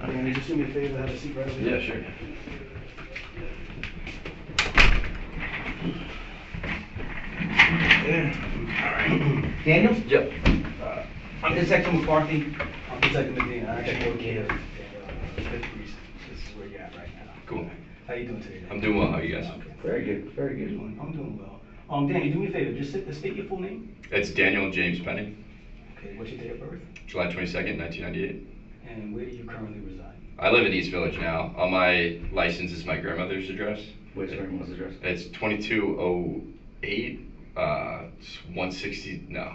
And just do me a favor, have a seat right over here. Yeah, sure. Yeah. All right. Daniel? Yep. I'm Detective McCarthy. I'm Detective Medina. I actually work here at Fifth Precinct. This is where you're at right now. Cool. How you doing today, Dan? I'm doing well. How are you guys? Okay. Very good, very good. I'm doing well. Danny, do me a favor. Just state your full name. It's Daniel James Penny, Okay. What's your date of birth? July 22nd, 1998. And where do you currently reside? I live in East Village now. On my license is my grandmother's address. Where's your grandma's address? It's 2208, 160, no.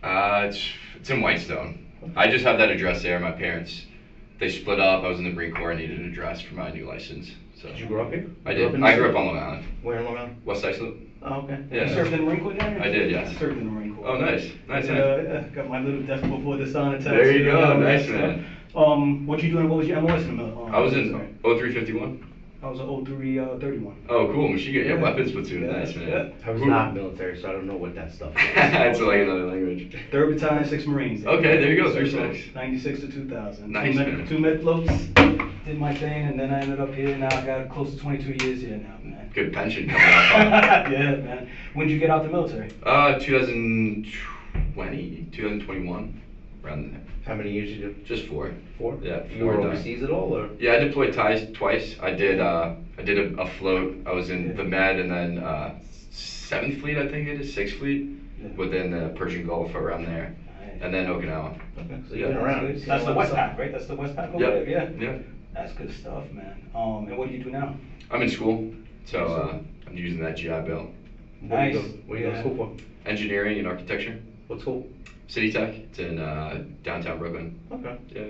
It's in Whitestone. I just have that address there. My parents, they split up. I was in the Marine Corps. I needed an address for my new license. So. Did you grow up here? I did. I grew up on Long Island. Where in Long Island? West Islip. Oh, okay. Yeah. You served in the Marine Corps, Danny? I did, yes. I served in the Marine Corps. Oh, nice. Nice, Got my little desk before the sun attached. There you go. Nice, man. What you doing? What was your MOS in the middle? I was in 0351. I was an 0331. Oh, cool. Michigan. Yeah, Yeah. weapons platoon. Yeah, Nice, man. yeah. I was Who- not military, so I don't know what that stuff is. It's like another language. 3rd Battalion, 6th Marines. Okay, there you go, Served 36. from 96 to 2000. Nice, man. Two med floats, did my thing, and then I ended up here. Now I got close to 22 years here now, man. Good pension coming up. Huh? Yeah, man. When did you get out the military? 2020, 2021, around there. How many years you do? Just 4. 4? Yeah, You were 4 done. overseas at all, or? Yeah, I deployed twice. I did a float. I was in Yeah. the Med and then 7th Fleet, I think it is, 6th Fleet, Yeah. within the Persian Gulf around there, Nice. and then Okinawa. Okay, so Yeah. you've been around. That's the Westpac, right? That's the Westpac over Yep. there? Yeah. Yeah. That's good stuff, man. And what do you do now? I'm in school, so I'm using that GI Bill. What do you go, Nice. what do you go to Yeah. school for? Engineering and architecture. What school? City Tech. It's in downtown Brooklyn. Okay. Yeah,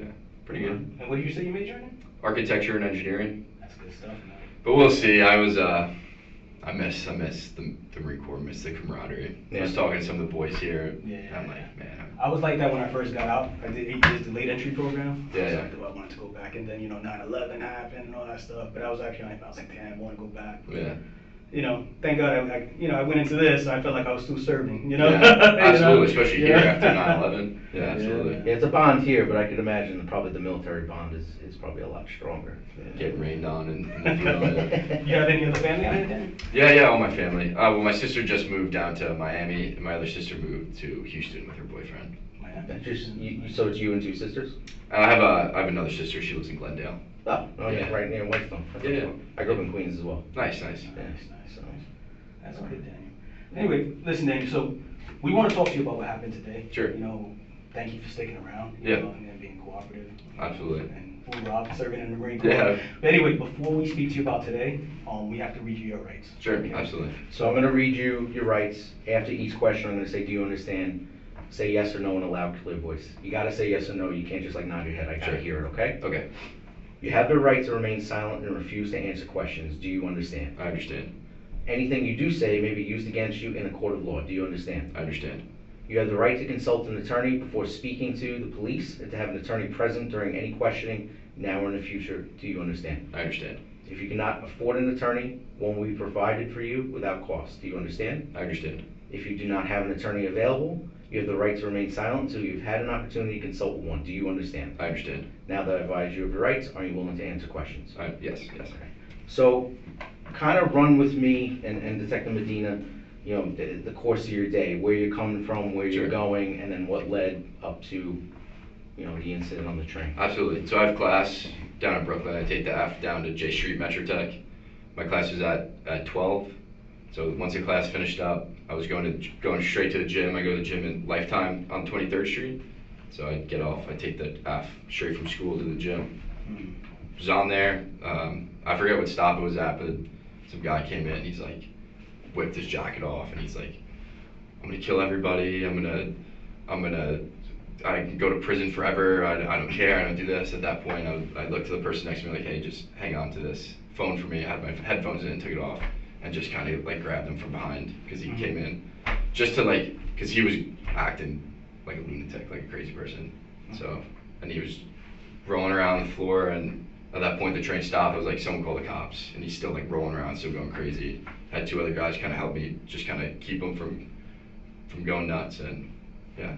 pretty good. And what did you say you majored in? Architecture and engineering. That's good stuff, man. But we'll see. I miss the Marine Corps, miss the camaraderie. I was Yeah. talking to some of the boys here. Yeah. And I'm like, man. I was like that when I first got out. I did 8 years the late entry program. Yeah, I was yeah. like, I wanted to go back, and then 9/11 happened and all that stuff. But I was actually I was like, damn, I want to go back. Yeah. Thank God I went into this. I felt like I was still serving. Yeah, absolutely, especially here after 9/11. Yeah, absolutely. Yeah, it's a bond here, but I could imagine probably the military bond is probably a lot stronger. Getting rained on in the field. You have any other family out here, Danny? Yeah, all my family. Well, my sister just moved down to Miami, and my other sister moved to Houston with her boyfriend. So it's you and 2 sisters? I have another sister. She lives in Glendale. Oh, yeah, Yeah. right near Whitestone. Yeah. I grew up in Queens as well. Nice. Nice, So- nice. That's good, Daniel. Anyway, listen, Daniel, so we want to talk to you about what happened today. Sure. Thank you for sticking around. Yeah. And being cooperative. Absolutely. And hoorah, serving in the Marine Corps. Yeah. But anyway, before we speak to you about today, we have to read you your rights. Sure, Okay? absolutely. So I'm going to read you your rights. After each question, I'm going to say, do you understand? Say yes or no in a loud, clear voice. You got to say yes or no. You can't just nod your head. I got to Sure. hear it, okay? Okay, You have the right to remain silent and refuse to answer questions. Do you understand? I understand. Anything you do say may be used against you in a court of law. Do you understand? I understand. You have the right to consult an attorney before speaking to the police and to have an attorney present during any questioning now or in the future. Do you understand? I understand. If you cannot afford an attorney, one will be provided for you without cost. Do you understand? I understand. If you do not have an attorney available, you have the right to remain silent until you've had an opportunity to consult with one. Do you understand? I understand. Now that I've advised you of your rights, are you willing to answer questions? Yes. So, kind of run with me and Detective Medina, the course of your day, where you're coming from, where you're Sure. going, and then what led up to, the incident on the train. Absolutely. So I have class down in Brooklyn. I take the F down to J Street Metro Tech. My class is at 12. So once the class finished up, I was going straight to the gym. I go to the gym in Lifetime on 23rd Street. So I get off, I take the F straight from school to the gym. Was on there. I forget what stop it was at, but some guy came in. He's like, whipped his jacket off, and he's like, "I'm gonna kill everybody. I can go to prison forever. I don't care. I don't do this." At that point, I looked to the person next to me like, "Hey, just hang on to this phone for me." I had my headphones in, took it off, and just kind of like grabbed him from behind because he came in, just to because he was acting like a lunatic, like a crazy person. So, and he was rolling around the floor, and at that point the train stopped. I was like, "Someone call the cops," and he's still like rolling around, still going crazy. Had 2 other guys kind of help me, just kind of keep him from going nuts, and yeah,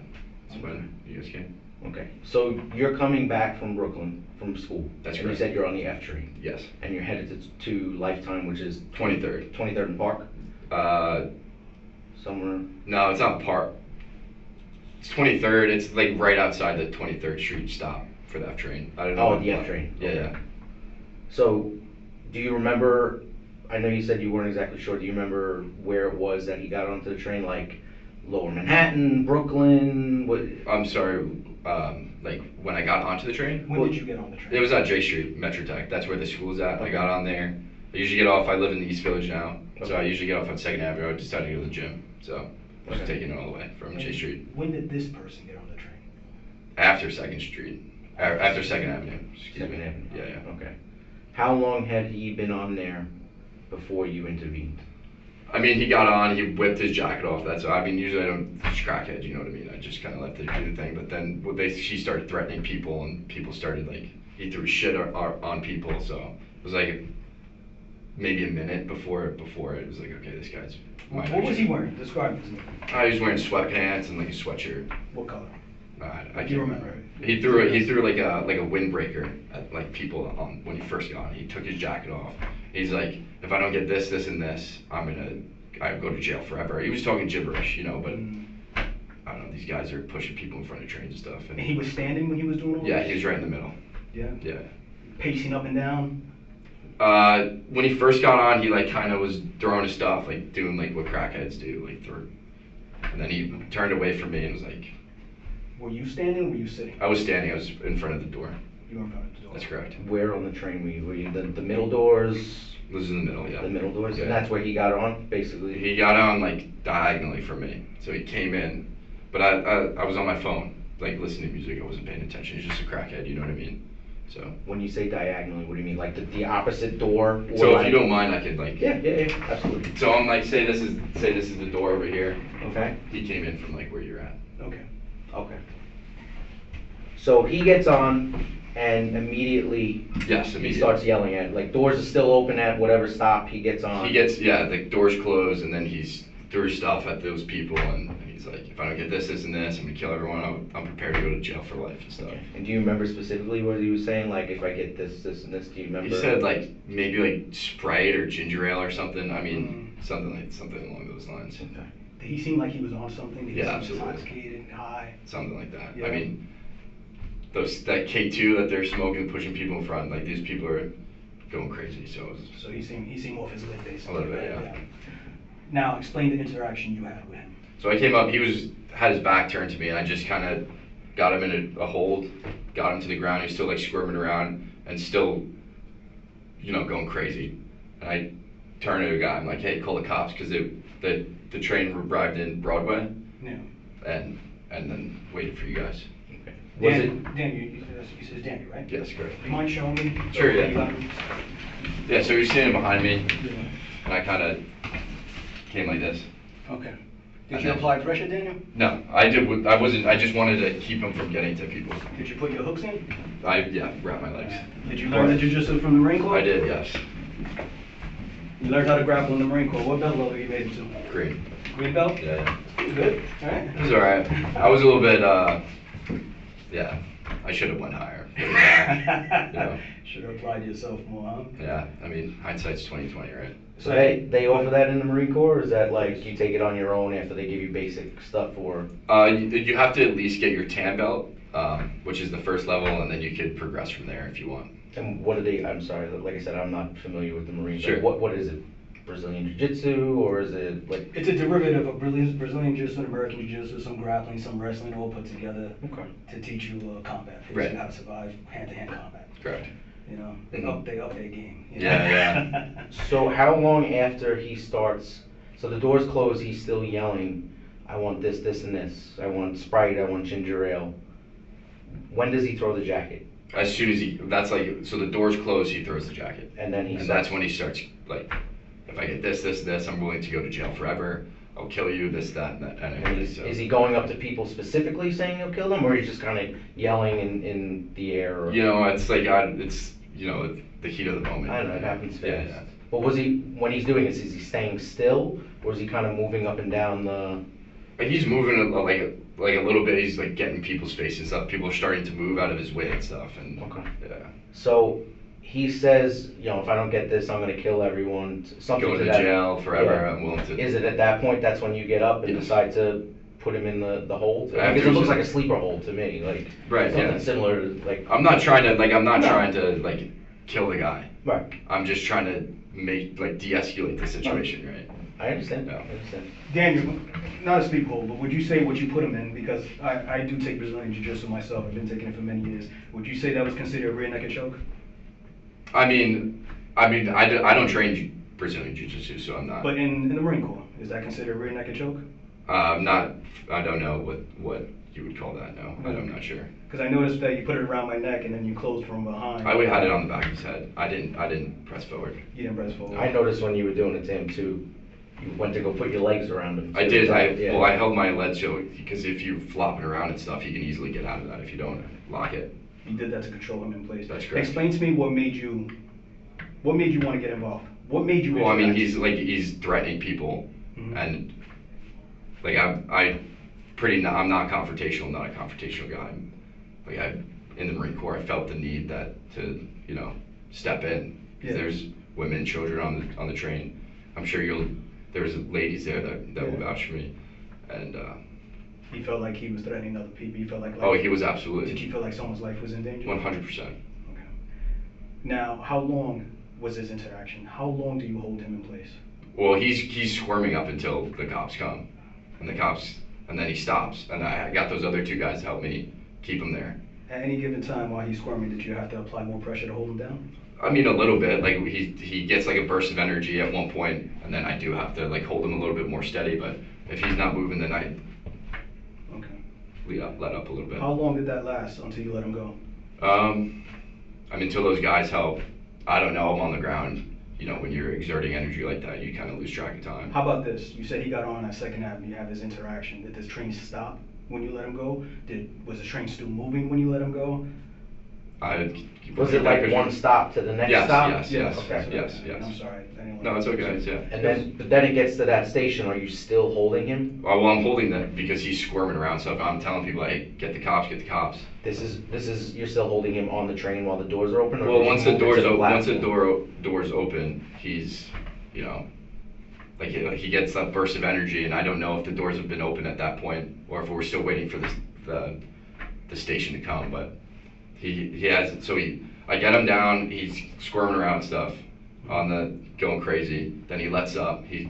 that's when you guys came. Okay, so you're coming back from Brooklyn, from school. That's and you correct. said you're on the F train. Yes. And you're headed to Lifetime, which is 23rd. 23rd and Park, somewhere. No, it's not Park. It's 23rd. It's like right outside the 23rd Street stop for the F train. I don't know. Oh, the F train. Yeah, Okay. yeah. So, do you remember, I know you said you weren't exactly sure, do you remember where it was that he got onto the train, like Lower Manhattan, Brooklyn, what? I'm sorry. Like when I got onto the train, When did you get on the train? it was at J Street, Metro Tech. That's where the school's at. I got on there. I usually get off. I live in the East Village now, so I usually get off on 2nd Avenue. I decided to go to the gym, so I was taking it all the way from J Street. When did this person get on the train? After 2nd Street, after 2nd Avenue. Excuse Second me. Avenue. Yeah, yeah. Okay. How long had he been on there before you intervened? I mean, he got on, he whipped his jacket off. That's, I mean, usually I don't crackhead, you know what I mean? I just kind of let them do the thing. But then she started threatening people, and people started like, he threw shit on people. So it was like maybe a minute before it was like, okay, this guy's. What was he wearing? Describe it to me. He was wearing sweatpants and like a sweatshirt. What color? I Do can't you remember? He threw like a windbreaker at like people on when he first got on. He took his jacket off. He's like, if I don't get this, this, and this, I go to jail forever. He was talking gibberish, you know, but I don't know. These guys are pushing people in front of trains and stuff. And he was standing when he was doing all Yeah, this? he was right in the middle. Yeah. Yeah. Pacing up and down. When he first got on, he like kind of was throwing his stuff, like doing like what crackheads do, like through. And then he turned away from me and was like. Were you standing or were you sitting? I was standing. I was in front of the door. You were in front of the door. That's correct. Where on the train were you? Were you the middle doors? It was in the middle, yeah. The middle doors? Yeah. And that's where he got on, basically? He got on like diagonally from me, so he came in, but I was on my phone, like listening to music. I wasn't paying attention. He's just a crackhead, you know what I mean? So. When you say diagonally, what do you mean? Like the opposite door? Or So like... if you don't mind, I could like. Yeah, absolutely. So I'm like, say this is the door over here. Okay. He came in from like where you're at. Okay. So he gets on and immediately Yes, he immediately. starts yelling at, like doors are still open at whatever stop, he gets on. The doors closed, and then he's threw stuff at those people, and he's like, if I don't get this, this, and this, I'm gonna kill everyone. I'm prepared to go to jail for life and stuff. Okay. And do you remember specifically what he was saying? Like, if I get this, this, and this, do you remember? He said like maybe like Sprite or ginger ale or something. I mean, something along those lines. Okay. Did he seem like he was on something? Did he Yeah, seem absolutely. intoxicated, high? Something like that. Yeah. I mean, that K2 that they're smoking, pushing people in front, like these people are going crazy. So it was, So he seemed off his lid, basically. A little bit, yeah. Now, explain the interaction you had with him. so I came up. He had his back turned to me, and I just kind of got him in a hold, got him to the ground. He was still like squirming around and still, you know, going crazy. And I turned to a guy. I'm like, hey, call the cops, because the train arrived in Broadway. Yeah. And then waited for you guys. Okay. Was it? Daniel, you said it's Daniel, right? Yes, correct. Do you mind showing me? Sure, yeah. You got him? Yeah, so he was standing behind me, Yeah. and I kind of came like this. Okay. Did And you then- apply pressure, Daniel? No, I wasn't. I just wanted to keep him from getting to people. Did you put your hooks in? Wrapped my legs. Did you learn the jiu-jitsu from the Marine Corps? I did, yes. You learned how to grapple in the Marine Corps. What belt level you made it to? Green. Green belt? Yeah. Good, alright. It was alright. I was a little bit, yeah, I should have went higher. Yeah. Should have applied yourself more, huh? Yeah, I mean, hindsight's 20/20, right? So they offer that in the Marine Corps, or is that like you take it on your own after they give you basic stuff for? You have to at least get your tan belt, which is the first level, and then you could progress from there if you want. And what do they, I'm sorry, like I said, I'm not familiar with the Marines. Sure. Like, what is it? Brazilian Jiu-Jitsu, or is it like? It's a derivative of Brazilian Jiu-Jitsu and American Jiu-Jitsu, some grappling, some wrestling, all put together Okay. to teach you combat, teach Right. you how to survive hand-to-hand combat. Correct. You know, they Mhm. up their game. You know? Yeah, So how long after he starts, so the doors close, he's still yelling, I want this, this, and this. I want Sprite, I want ginger ale. When does he throw the jacket? As soon as so the doors close, he throws the jacket. And then And that's when he starts, like, if I get this, this, this, I'm willing to go to jail forever. I'll kill you, this, that, and that. And And everything, is, so. is he going up to people specifically saying he'll kill them, or he's just kind of yelling in the air? Or? You know, it's like, it's, you know, the heat of the moment. I don't know, it happens fast. Yeah. But was he, when he's doing this, is he staying still, or is he kind of moving up and down the? He's moving like a little bit. He's like getting people's faces and stuff. People are starting to move out of his way and stuff. And Okay. yeah. So he says, you know, if I don't get this, I'm gonna kill everyone. Something Going to to that. jail forever. Yeah. I'm willing to. Is it at that point that's when you get up and Yes. decide to put him in the hold? After Because it looks he's- like a sleeper hold to me, like Right, something yeah. similar to like. I'm not trying to No. kill the guy. Right. I'm just trying to de-escalate the situation, right? I understand. Yeah. I understand. Daniel, not a sleep hold, but would you say what you put him in, because I do take Brazilian Jiu-Jitsu myself, I've been taking it for many years, would you say that was considered a rear naked choke? I don't train Brazilian Jiu-Jitsu, so I'm not. But in the Marine Corps, is that considered a rear naked choke? I don't know what you would call that, no. I'm not sure. Because I noticed that you put it around my neck and then you closed from behind. I would have had it on the back of his head. I didn't press forward. You didn't press forward. I noticed when you were doing it to him too, you went to go put your legs around him. I too. did, Yeah. I held my legs so, because if you're flopping around and stuff, you can easily get out of that if you don't lock it. You did that to control him in place. That's correct. Explain to me what made you want to get involved? What made you? Well, I mean, interact? he's threatening people, Mhm. and like I'm not confrontational, not a confrontational guy. In the Marine Corps, I felt the need to step in. Yeah. There's women, children on the train. I'm sure there's ladies there that will vouch for me, and He felt like he was threatening other people. You felt like. oh, he was Did absolutely you feel like someone's life was in danger? 100%. Okay. Now, how long was this interaction? How long do you hold him in place? Well, he's squirming up until the cops come, and then he stops, and I got those other two guys to help me keep him there. At any given time while he's squirming, did you have to apply more pressure to hold him down? I mean, a little bit. Like he gets like a burst of energy at one point, and then I do have to like hold him a little bit more steady. But if he's not moving, then I Okay. let up a little bit. How long did that last until you let him go? I mean, until those guys help. I don't know. I'm on the ground. You know, when you're exerting energy like that, you kind of lose track of time. How about this? You said he got on at 2nd Avenue. You have this interaction. Did this train stop when you let him go? Was the train still moving when you let him go? Was it like one stop to the next stop? Yes. Okay. Yes. I'm sorry. No, it's okay. Yeah. And then it gets to that station. Are you still holding him? Well, I'm holding that because he's squirming around. So if I'm telling people, hey, get the cops, get the cops. This is you're still holding him on the train while the doors are open. Or Well, did you once the move doors into open, once the platform? doors open, he's, like he gets that burst of energy, and I don't know if the doors have been open at that point or if we're still waiting for the station to come. But he has, so I get him down. He's squirming around and stuff, going crazy. Then he lets up. He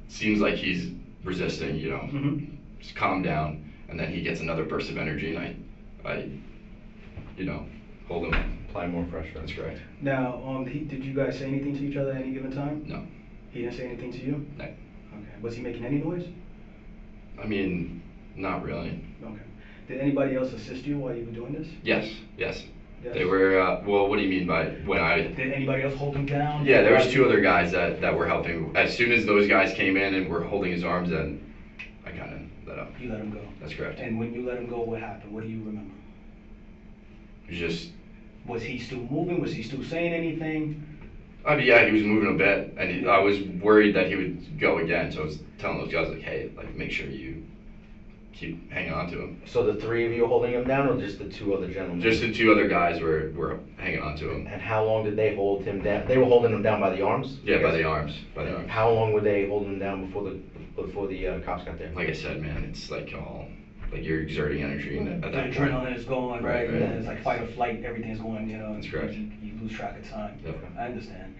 seems like he's resisting. Mm-hmm. Just calm down, and then he gets another burst of energy, and I hold him. Apply more pressure. That's correct. Now, did you guys say anything to each other at any given time? No. He didn't say anything to you? No. Okay. Was he making any noise? I mean, not really. Okay. Did anybody else assist you while you were doing this? Yes. Yes. They were, well, what do you mean by when Did anybody else hold him down? Yeah, there was two other guys that were helping. As soon as those guys came in and were holding his arms, then I kind of let up. You let him go? That's correct. And when you let him go, what happened? What do you remember? It was just, Was he still moving? Was he still saying anything? I mean, yeah, he was moving a bit, and I was worried that he would go again, so I was telling those guys, like, hey, like, make sure you keep hanging on to him. So the three of you holding him down, or just the two other gentlemen? Just the two other guys were hanging on to him. And how long did they hold him down? They were holding him down by the arms? Yeah, by the arms. How long were they holding him down before the cops got there? Like I said, man, it's like like you're exerting energy at The that point. adrenaline is going, right? Right. And it's like fight or flight, everything's going, That's correct. You lose track of time. Yep. I understand.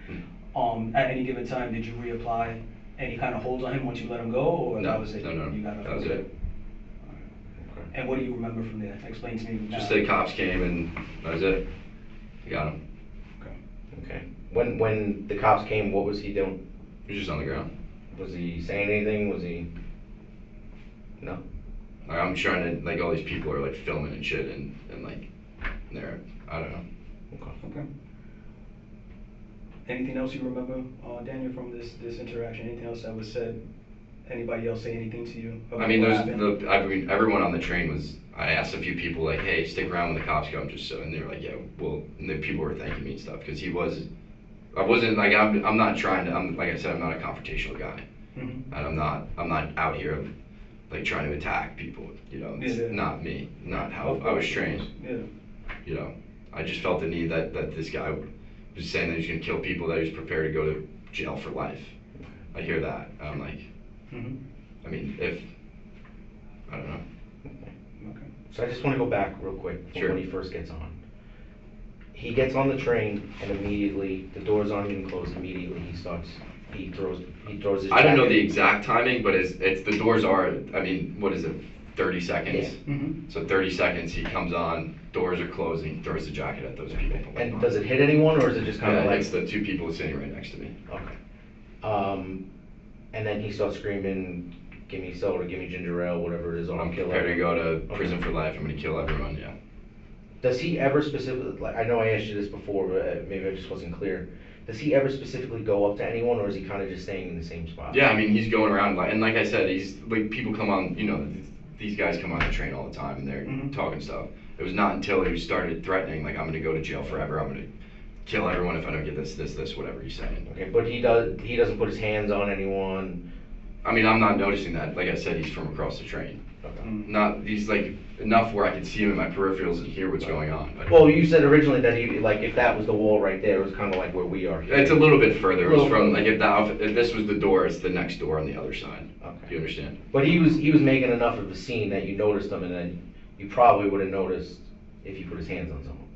Mm. At any given time, did you reapply any kind of holds on him once you let him go, or No, that was it? no, You got that was it. And what do you remember from there? Explain to me. Just now. the cops came and that was it. We got him. Okay. When the cops came, what was he doing? He was just on the ground. Was he saying anything? Was he? No. Like, I'm trying to, like, all these people are like filming and shit, and like they're, I don't know. Okay. Anything else you remember, Daniel, from this interaction? Anything else that was said? Anybody else say anything to you? I mean, what happened? everyone on the train was. I asked a few people like, "Hey, stick around when the cops come," just so, and they were like, "Yeah, well." And the people were thanking me and stuff because I wasn't like I'm not trying to. Like I said, I'm not a confrontational guy, Mhm. and I'm not out here like trying to attack people. You know, it's Yeah. not me, not how Of I was course. trained. Yeah. You know, I just felt the need that this guy was saying that he was going to kill people, that he was prepared to go to jail for life. I hear that. I'm like, Mhm. I mean, if, I don't know. Okay. So I just want to go back real quick from Sure. when he first gets on. He gets on the train and immediately, the doors aren't even closed, immediately he throws his I don't know jacket. the exact timing, but it's the doors are, I mean, what is it, 30 seconds? Yeah. Mhm. So 30 seconds, he comes on, doors are closing, throws the jacket at those people. And does it hit anyone, or is it just kind Yeah, of it like? hits the two people sitting right next to me. Okay. And then he starts screaming, "Give me soda, give me ginger ale, whatever it is, or I'll I'm kill prepared to everyone." go to prison for life, I'm gonna kill everyone, yeah. Does he ever specifically, like, I know I asked you this before, but maybe I just wasn't clear. Does he ever specifically go up to anyone, or is he kind of just staying in the same spot? Yeah, I mean, he's going around, and like I said, he's, like, people come on, you know, these guys come on the train all the time, and they're Mhm. talking stuff. It was not until he started threatening, like, I'm gonna go to jail forever, I'm gonna kill everyone if I don't get this, whatever he's saying. Okay, but he doesn't put his hands on anyone. I mean, I'm not noticing that. Like I said, he's from across the train. Mm. He's like enough where I can see him in my peripherals and hear what's going on. Well, you said originally that he, like, if that was the wall right there, it was kind of like where we are here. It's a little bit further. It was Little from, further. like, if this was the door, it's the next door on the other side. Okay. Do you understand? But he was making enough of a scene that you noticed him, and then you probably would have noticed if he put his hands on someone.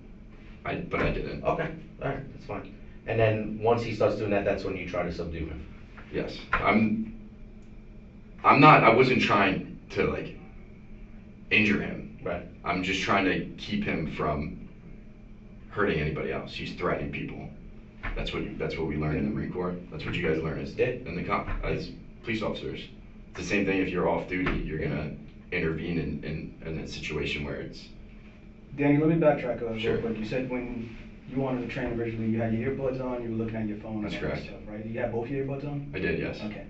But I didn't. Okay, alright, that's fine. And then, once he starts doing that, that's when you try to subdue him. Yes. I wasn't trying to, like, injure him. Right. I'm just trying to keep him from hurting anybody else. He's threatening people. That's what we learned in the Marine Corps. That's what you guys learn as Yeah. as police officers. It's the same thing if you're off duty. You're gonna intervene in a situation where it's. Danny, let me backtrack a little Sure. quick. You said when you wanted to train originally, you had your earbuds on, you were looking at your phone. That's and all that correct. stuff, right? You had both your earbuds on? I did, yes. Okay.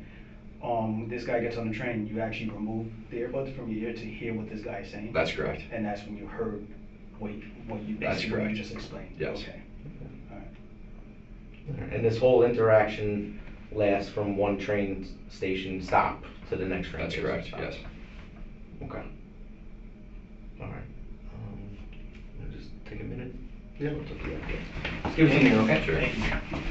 This guy gets on the train, you actually remove the earbuds from your ear to hear what this guy is saying? That's correct. And that's when you heard what you That's basically what you correct. just explained? Yes. Okay. All right. And this whole interaction lasts from one train station stop to the next train That's station correct, stop? yes. Okay. Alright. I'll just take a minute. Yeah, we'll talk about that. Just give us a minute, okay? Sure. Thank you.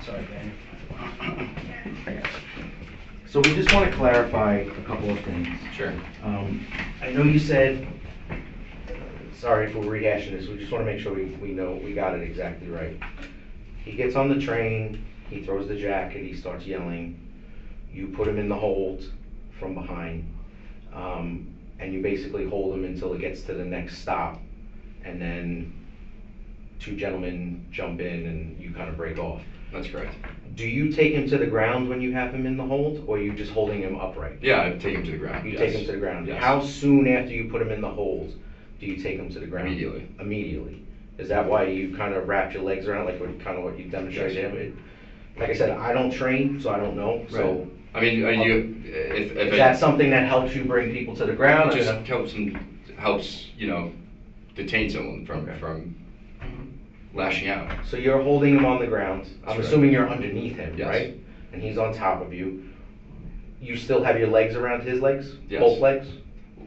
Sorry, Daniel. So we just want to clarify a couple of things. Sure. I know you said, sorry if we're rehashing this, we just want to make sure we know we got it exactly right. He gets on the train, he throws the jacket, he starts yelling, you put him in the hold from behind, and you basically hold him until it gets to the next stop, and then two gentlemen jump in and you kind of break off. That's correct. Do you take him to the ground when you have him in the hold, or are you just holding him upright? Yeah, I take him to the ground. You yes. take him to the ground. Yes. How soon after you put him in the hold do you take him to the ground? Immediately. Immediately. Is that why you kind of wrap your legs around, like kind of what you demonstrated Yes. him? Like I said, I don't train, so I don't know. So Right. I mean, are you, if is that something that helps you bring people to the ground? it or just no? helps, detain someone from lashing out. So you're holding him on the ground. I'm That's assuming right. you're underneath him, Yes. right? And he's on top of you. You still have your legs around his legs? Yes. Both legs?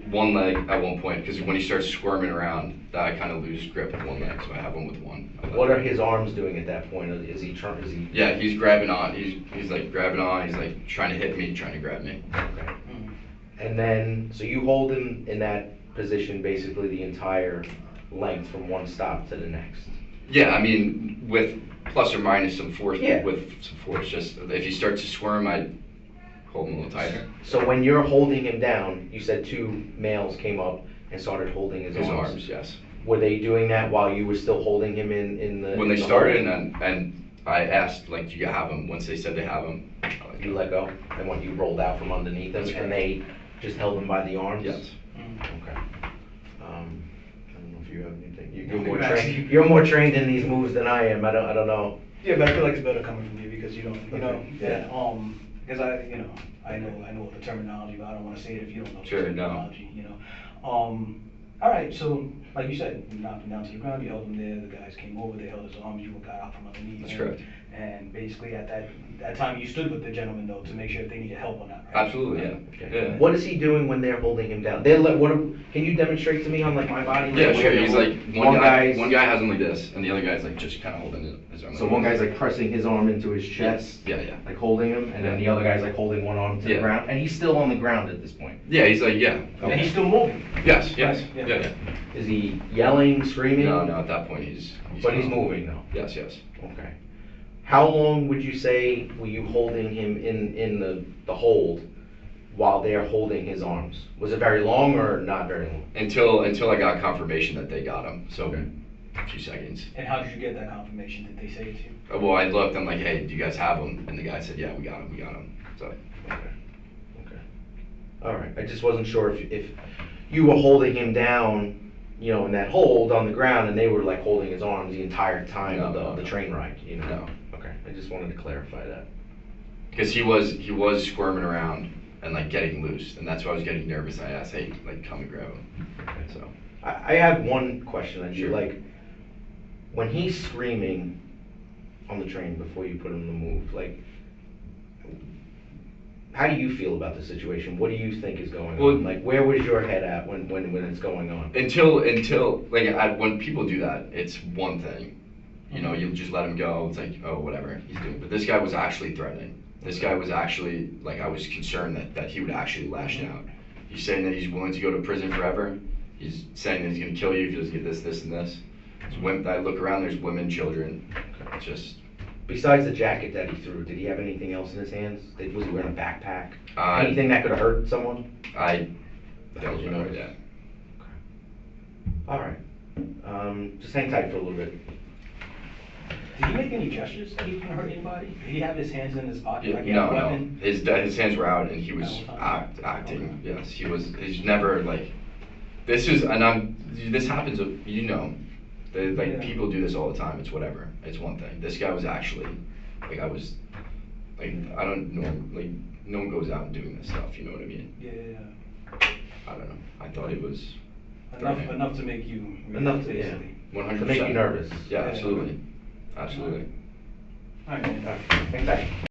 One leg at one point, because when he starts squirming around, that I kind of lose grip with one leg, so I have him with one. What are his arms doing at that point? Is he trying? Is he? Yeah, he's grabbing on. He's like grabbing on. He's like trying to hit me, trying to grab me. Okay. And then, so you hold him in that position basically the entire length from one stop to the next. Yeah, I mean, with plus or minus some force. Yeah. With some force, just if he starts to squirm, I hold him a little tighter. So when you're holding him down, you said two males came up and started holding his His arms. arms, yes. Were they doing that while you were still holding him in the? When in they the started, hold? and I asked, like, do you have him? Once they said they have him, You let go, and when you rolled out from underneath him, That's and correct. they just held him by the arms? Yes. Okay. I don't know if you have anything. No, actually- You're more trained in these moves than I am. I don't know. Yeah, but I feel like it's better coming from you because you don't, Okay. yeah, because I know the terminology, but I don't wanna say it if you don't know the Sure, no. terminology, All right, so, like you said, you knocked him down to the ground, you held him there, the guys came over, they held his arms, you got out from underneath. That's him, correct. And basically at that time, you stood with the gentleman though, to make sure if they needed help or not, right? Absolutely, yeah. Okay. Yeah. What is he doing when they're holding him down? Can you demonstrate to me on like my body? Yeah, Like, sure. where He's they're like holding- one guy has him like this, and the other guy's like just kind of holding his arm. So like one this. guy's like pressing his arm into his chest, Yeah, yeah. like holding him, and then the other guy's like holding one arm to the Yeah. ground, and he's still on the ground at this point. Yeah, he's like, yeah. And he's still moving. Yes, Yeah. yeah. Is he yelling, screaming? No, at that point he's But he's calm. moving though. Yes. Okay. How long would you say were you holding him in the hold while they're holding his arms? Was it very long or not very long? Until I got confirmation that they got him. So Okay. a few seconds. And how did you get that confirmation? Did they say it to you? Well, I looked. I'm like, hey, do you guys have him? And the guy said, yeah, we got him. So Okay. All right. I just wasn't sure if you were holding him down, in that hold on the ground, and they were like holding his arms the entire time of No. the train ride. No. Okay. I just wanted to clarify that. because he was squirming around and like getting loose, and that's why I was getting nervous. I asked, hey, like, come and grab him. So I have one question. I do Sure. like when he's screaming on the train before you put him in the move. Like, how do you feel about the situation? What do you think is going Well- on? Like, where was your head at when it's going on? until like when people do that, it's one thing. You just let him go. It's like, oh, whatever he's doing. But this guy was actually threatening. This guy was actually, like, I was concerned that he would actually lash out. He's saying that he's willing to go to prison forever. He's saying that he's going to kill you if he doesn't get this, this, and this. There's women, I look around, there's women, children. It's just, Besides the jacket that he threw, did he have anything else in his hands? Was he wearing a backpack? Uh, Anything that could have hurt someone? I That don't was your remember notice? that. All right. Just hang tight for a little bit. Did he make any gestures that he was gonna hurt anybody? Did he have his hands in his pocket like he No, had a no. weapon? His hands were out and he was acting. Yes, he's never like. This happens. Yeah. People do this all the time. It's whatever. It's one thing. This guy was actually, like, I was, like, I don't know, like, no one goes out and doing this stuff. You know what I mean? Yeah. I don't know. I thought it was Enough to make you. Enough to, basically. 100%. To make you nervous. Yeah, absolutely, absolutely. All right, man. All right. Hang tight.